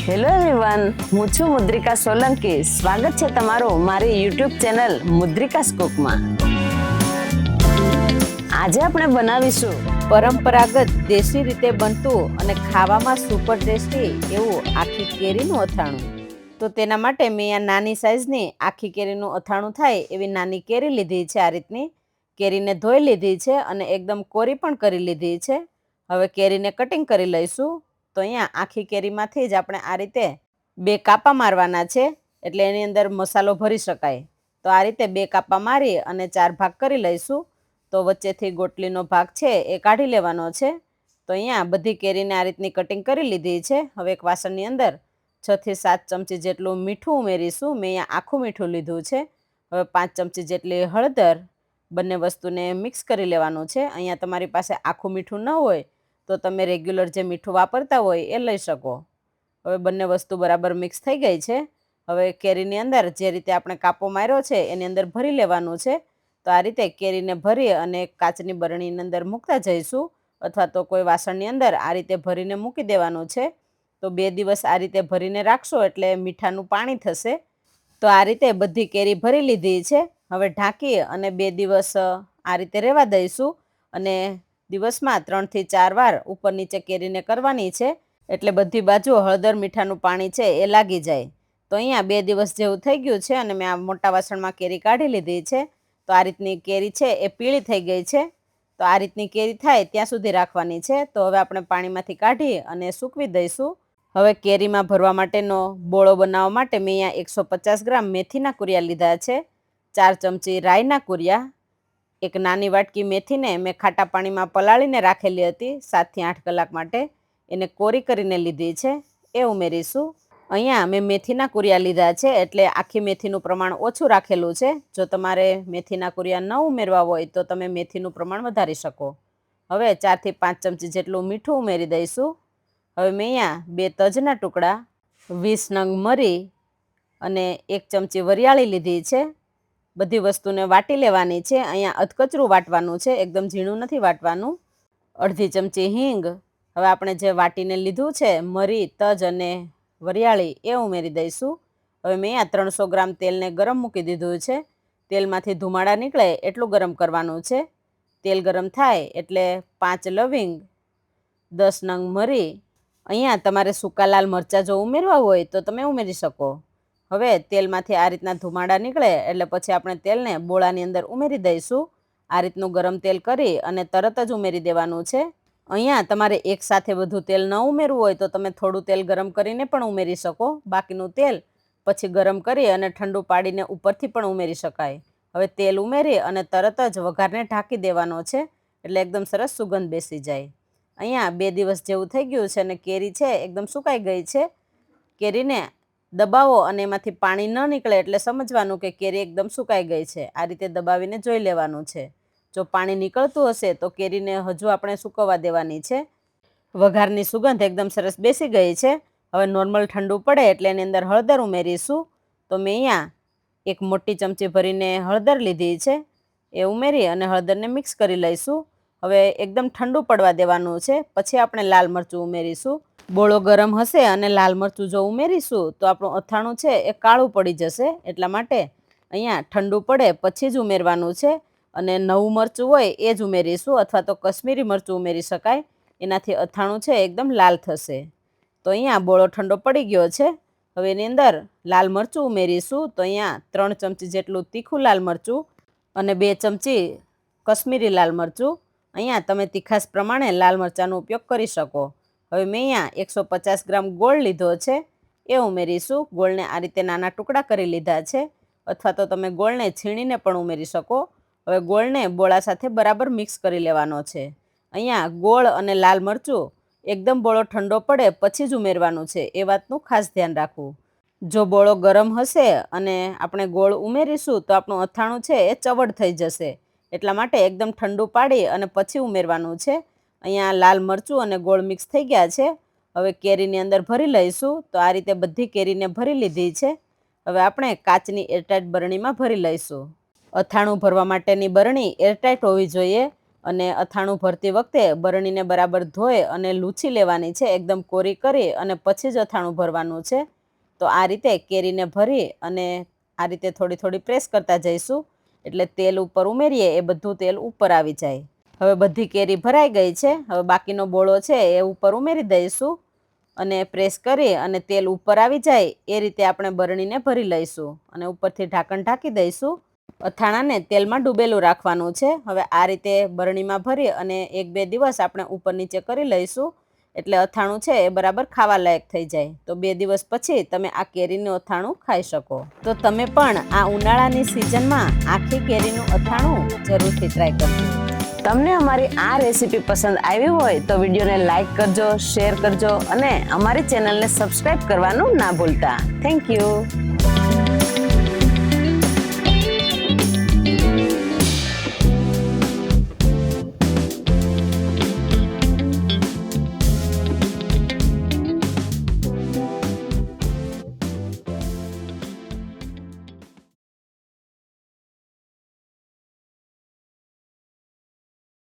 Hello everyone, હું છું મુદ્રિકા સોલંકી. સ્વાગત છે તમારું મારી યુટ્યુબ ચેનલ મુદ્રિકા કુકમાં. આજે આપણે બનાવીશું પરંપરાગત દેશી રીતે બનતું અને ખાવામાં સુપર ટેસ્ટી એવું આખી કેરીનું અથાણું. તો તેના માટે મેં આ નાની સાઈઝની આખી કેરીનું અથાણું થાય એવી નાની કેરી લીધી છે. આ રીતની કેરીને ધોઈ લીધી છે અને એકદમ કોરી પણ કરી લીધી છે. હવે કેરીને કટિંગ કરી લઈશું. તો અહીંયા આખી કેરીમાંથી જ આપણે આ રીતે 2 કાપા મારવાના છે, એટલે એની અંદર મસાલો ભરી શકાય. તો આ રીતે 2 કાપા મારી અને 4 ભાગ કરી લઈશું. તો વચ્ચેથી ગોટલીનો ભાગ છે એ કાઢી લેવાનો છે. તો અહીંયા બધી કેરીને આ રીતની કટિંગ કરી લીધી છે. હવે એક વાસણની અંદર 6 થી 7 ચમચી જેટલું મીઠું ઉમેરીશું. મેં અહીંયા આખું મીઠું લીધું છે. હવે 5 ચમચી જેટલી હળદર, બંને વસ્તુને મિક્સ કરી લેવાનું છે. અહીંયા તમારી પાસે આખું મીઠું ન હોય તો તમે રેગ્યુલર જે મીઠું વાપરતા હોય એ લઈ શકો. હવે બંને વસ્તુ બરાબર મિક્સ થઈ ગઈ છે. હવે કેરીની અંદર જે રીતે આપણે કાપો માર્યો છે એની અંદર ભરી લેવાનું છે. તો આ રીતે કેરીને ભરી અને કાચની બરણીની અંદર મૂકતા જઈશું, અથવા તો કોઈ વાસણની અંદર આ રીતે ભરીને મૂકી દેવાનું છે. તો 2 દિવસ આ રીતે ભરીને રાખશો એટલે મીઠાનું પાણી થશે. તો આ રીતે બધી કેરી ભરી લીધી છે. હવે ઢાંકી અને 2 દિવસ આ રીતે રહેવા દઈશું. અને દિવસમાં 3 થી 4 વાર ઉપર નીચે કેરીને કરવાની છે, એટલે બધી બાજુ હળદર મીઠાનું પાણી છે એ લાગી જાય. તો અહીંયા 2 દિવસ જેવું થઈ ગયું છે અને મેં આ મોટા વાસણમાં કેરી કાઢી લીધી છે. તો આ રીતની કેરી છે એ પીળી થઈ ગઈ છે. તો આ રીતની કેરી થાય ત્યાં સુધી રાખવાની છે. તો હવે આપણે પાણીમાંથી કાઢી અને સૂકવી દઈશું. હવે કેરીમાં ભરવા માટેનો બોળો બનાવવા માટે મેં અહીંયા 150 ગ્રામ મેથીના કુરિયા લીધા છે, 4 ચમચી રાઈના કુરિયા, એક નાની વાટકી મેથીને મેં ખાટા પાણીમાં પલાળીને રાખેલી હતી 7 થી 8 કલાક માટે, એને કોરી કરીને લીધી છે, એ ઉમેરીશું. અહીંયા મેં મેથીના કુરિયા લીધા છે એટલે આખી મેથીનું પ્રમાણ ઓછું રાખેલું છે. જો તમારે મેથીના કુરિયા ન ઉમેરવા હોય તો તમે મેથીનું પ્રમાણ વધારી શકો. હવે 4 થી 5 ચમચી જેટલું મીઠું ઉમેરી દઈશું. હવે મેં અહીંયા 2 તજના ટુકડા, 20 નંગ મરી અને 1 ચમચી વરિયાળી લીધી છે. બધી વસ્તુને વાટી લેવાની છે. અહીંયા અધકચરું વાટવાનું છે, એકદમ ઝીણું નથી વાટવાનું. અડધી ચમચી હિંગ. હવે આપણે જે વાટીને લીધું છે મરી, તજ અને વરિયાળી, એ ઉમેરી દઈશું. હવે મેં અહીંયા 300 ગ્રામ તેલને ગરમ મૂકી દીધું છે. તેલમાંથી ધુમાડા નીકળે એટલું ગરમ કરવાનું છે. તેલ ગરમ થાય એટલે 5 લવિંગ, 10 નંગ મરી. અહીંયા તમારે સૂકા લાલ મરચાં જો ઉમેરવા હોય તો તમે ઉમેરી શકો. હવે તેલમાંથી આ રીતના ધુમાડા નીકળે એટલે પછી આપણે તેલને બોળાની અંદર ઉમેરી દઈશું. આ રીતનું ગરમ તેલ કરી અને તરત જ ઉમેરી દેવાનું છે. અહીંયા તમારે એકસાથે બધું તેલ ન ઉમેરવું હોય તો તમે થોડું તેલ ગરમ કરીને પણ ઉમેરી શકો. બાકીનું તેલ પછી ગરમ કરી અને ઠંડુ પાડીને ઉપરથી પણ ઉમેરી શકાય. હવે તેલ ઉમેરી અને તરત જ વઘારને ઢાંકી દેવાનો છે, એટલે એકદમ સરસ સુગંધ બેસી જાય. અહીંયા 2 દિવસ જેવું થઈ ગયું છે અને કેરી છે એકદમ સુકાઈ ગઈ છે. કેરીને દબાવો અને એમાંથી પાણી ન નીકળે એટલે સમજવાનું કે કેરી એકદમ સુકાઈ ગઈ છે. આ રીતે દબાવીને જોઈ લેવાનું છે. જો પાણી નીકળતું હશે તો કેરીને હજુ આપણે સૂકવવા દેવાની છે. વઘારની સુગંધ એકદમ સરસ બેસી ગઈ છે. હવે નોર્મલ ઠંડુ પડે એટલે એની અંદર હળદર ઉમેરીશું. તો મેં અહીંયા 1 મોટી ચમચી ભરીને હળદર લીધી છે, એ ઉમેરી અને હળદરને મિક્સ કરી લઈશું. હવે એકદમ ઠંડુ પડવા દેવાનું છે, પછી આપણે લાલ મરચું ઉમેરીશું. બોળો ગરમ હશે અને લાલ મરચું જો ઉમેરીશું તો આપણું અથાણું છે એ કાળું પડી જશે. એટલા માટે અહીંયા ઠંડુ પડે પછી જ ઉમેરવાનું છે. અને નવું મરચું હોય એ જ ઉમેરીશું, અથવા તો કશ્મીરી મરચું ઉમેરી શકાય. એનાથી અથાણું છે એકદમ લાલ થશે. તો અહીંયા બોળો ઠંડો પડી ગયો છે. હવે એની અંદર લાલ મરચું ઉમેરીશું. તો અહીંયા 3 ચમચી જેટલું તીખું લાલ મરચું અને 2 ચમચી કશ્મીરી લાલ મરચું. અહીંયા તમે તીખાશ પ્રમાણે લાલ મરચાંનો ઉપયોગ કરી શકો. હવે મેં અહીંયા 150 ગ્રામ ગોળ લીધો છે, એ ઉમેરીશું. ગોળને આ રીતે નાના ટુકડા કરી લીધા છે, અથવા તો તમે ગોળને છીણીને પણ ઉમેરી શકો. હવે ગોળને બોળા સાથે બરાબર મિક્સ કરી લેવાનો છે. અહીંયા ગોળ અને લાલ મરચું એકદમ બોળો ઠંડો પડે પછી જ ઉમેરવાનું છે, એ વાતનું ખાસ ધ્યાન રાખવું. જો બોળો ગરમ હશે અને આપણે ગોળ ઉમેરીશું તો આપણું અથાણું છે એ ચવડ થઈ જશે. એટલા માટે એકદમ ઠંડુ પાડી અને પછી ઉમેરવાનું છે. અહીંયા લાલ મરચું અને ગોળ મિક્સ થઈ ગયા છે. હવે કેરીની અંદર ભરી લઈશું. તો આ રીતે બધી કેરીને ભરી લીધી છે. હવે આપણે કાચની એરટાઇટ બરણીમાં ભરી લઈશું. અથાણું ભરવા માટેની બરણી એરટાઇટ હોવી જોઈએ. અને અથાણું ભરતી વખતે બરણીને બરાબર ધોઈ અને લૂછી લેવાની છે, એકદમ કોરી કરી અને પછી જ અથાણું ભરવાનું છે. તો આ રીતે કેરીને ભરી અને આ રીતે થોડી થોડી પ્રેસ કરતા જઈશું, એટલે તેલ ઉપર ઉમેરીએ એ બધું તેલ ઉપર આવી જાય. હવે બધી કેરી ભરાઈ ગઈ છે. હવે બાકીનો બોળો છે એ ઉપર ઉમેરી દઈશું અને પ્રેસ કરી અને તેલ ઉપર આવી જાય એ રીતે આપણે બરણીને ભરી લઈશું અને ઉપરથી ઢાંકણ ઢાંકી દઈશું. અથાણાને તેલમાં ડૂબેલું રાખવાનું છે. હવે આ રીતે બરણીમાં ભરી અને 1-2 દિવસ આપણે ઉપર નીચે કરી લઈશું, એટલે અથાણું છે એ બરાબર ખાવા લાયક થઈ જાય. તો 2 દિવસ પછી તમે આ કેરીનું અથાણું ખાઈ શકો. તો તમે પણ આ ઉનાળાની સિઝનમાં આખી કેરીનું અથાણું જરૂરથી ટ્રાય કરજો. તમને અમારી આ રેસીપી પસંદ આવી હોય તો વિડીયોને લાઈક કરજો, શેર કરજો અને અમારી ચેનલને સબસ્ક્રાઇબ કરવાનું ના ભૂલતા. Thank you.